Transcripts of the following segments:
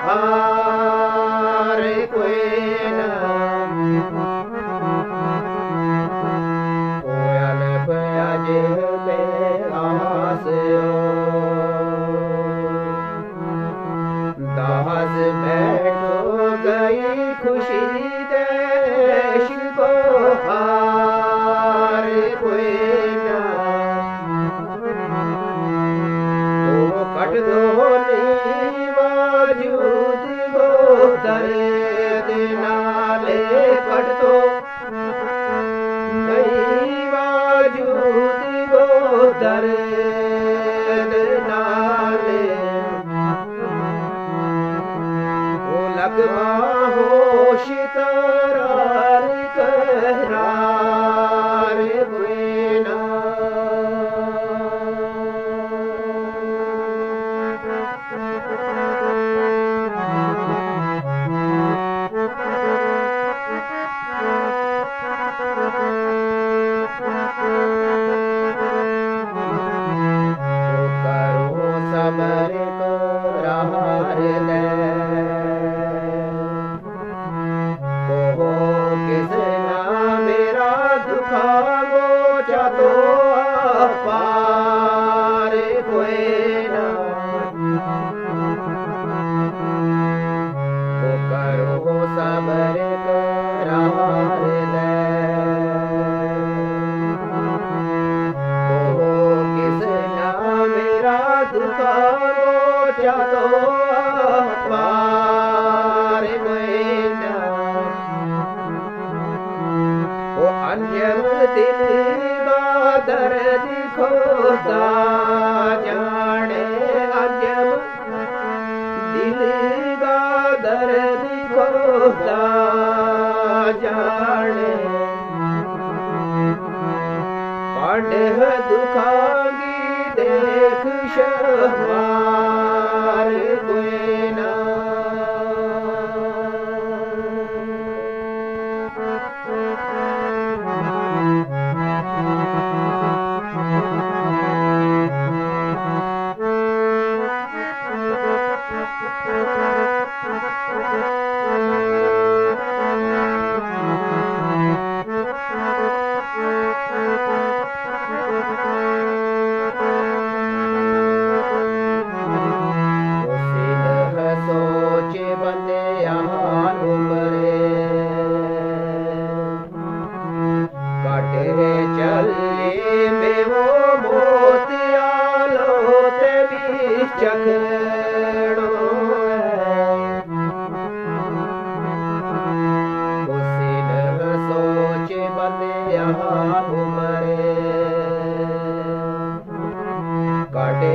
हार कोई ना कोयल बज आस दास बैठो गई खुशी देश को हार कोई ना ओ कट दो वजूद गो दर्द नाले कट दो नहीं वजूद गो दर्द नाले लगवा होश करार करार बुना करो सबर करार ले मेरा दुखा गोचा तो पार कोई ना वो करो सबर करार ले वो किसना मेरा दुखा गोचा तो पार कोई ना वो अंजम दिल का दर्द खोता जाने अंजम दिल का दर्द खोता जाने पांडेह दुखागी देख शहवार कोई ना चखड़ो उसिन सोच बंदिया उमरे काटे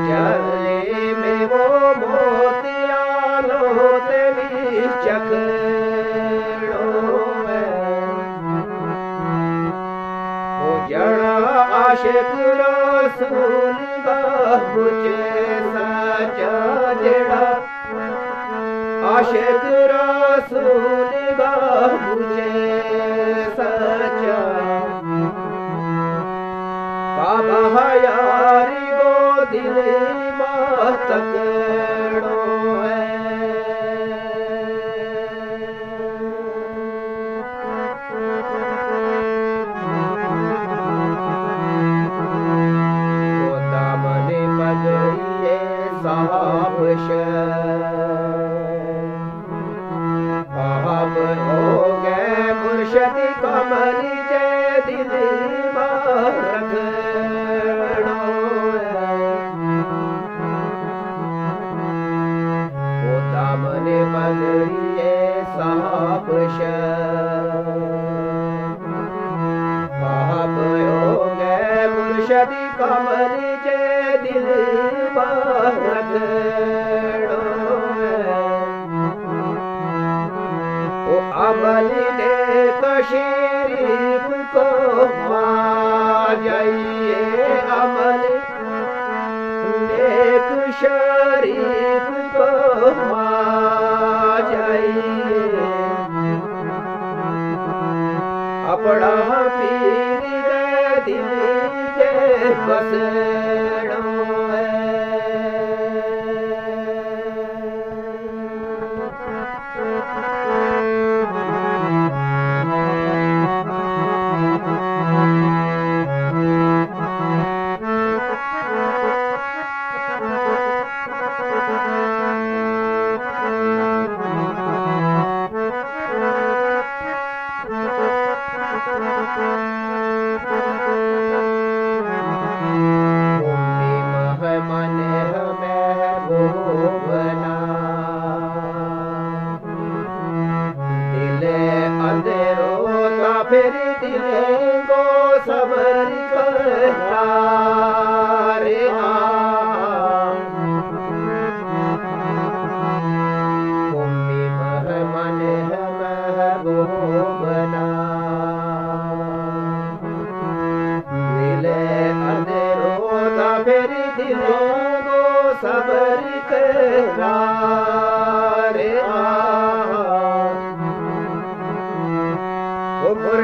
चले में वो मोतिया लोते भी चखड़ो वो जड़ा आशिक रसूल मुझे सचा जड़ा आशिक रसूल गा मुझे सचा बाबा यारी गो दिल तकड़ो आप हो गए मुर्शद कमल जय दिल रखड़ो वो दामन बदरिए साहब आप हो गए मुर्शद कमल जय दिल रखड़ो अमल ने कशीरीफ को मार जाइए अमल नेक शरीफ को मार जाइए अपना पीर दे दिल के बसड़ो है।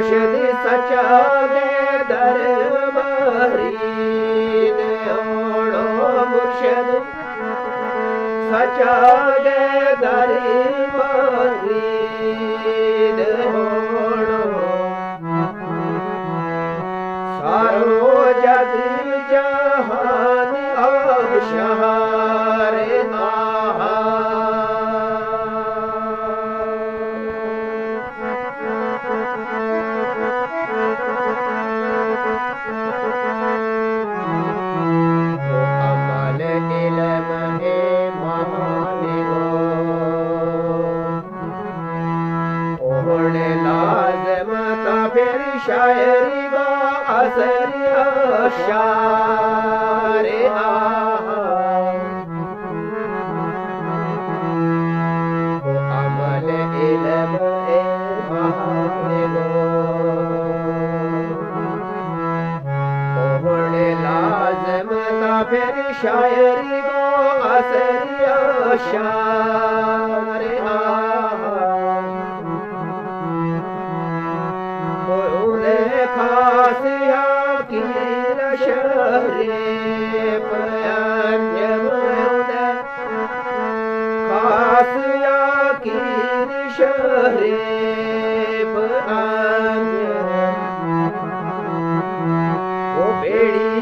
मुर्शिद सचा दे दरबारी ओड़ो मुर्शिद सचा दे दरबारी ओड़ो सारो जग जहान आबशार आहा अमल इल्म है महान ओढ़ने लाज़िम था फिर शायरी का असर शार अमल इल्म है महान ओढ़ने लाज़िम था फिर शायरी का असर शार खासिया की शहरे खासिया की शहरे वो बेड़ी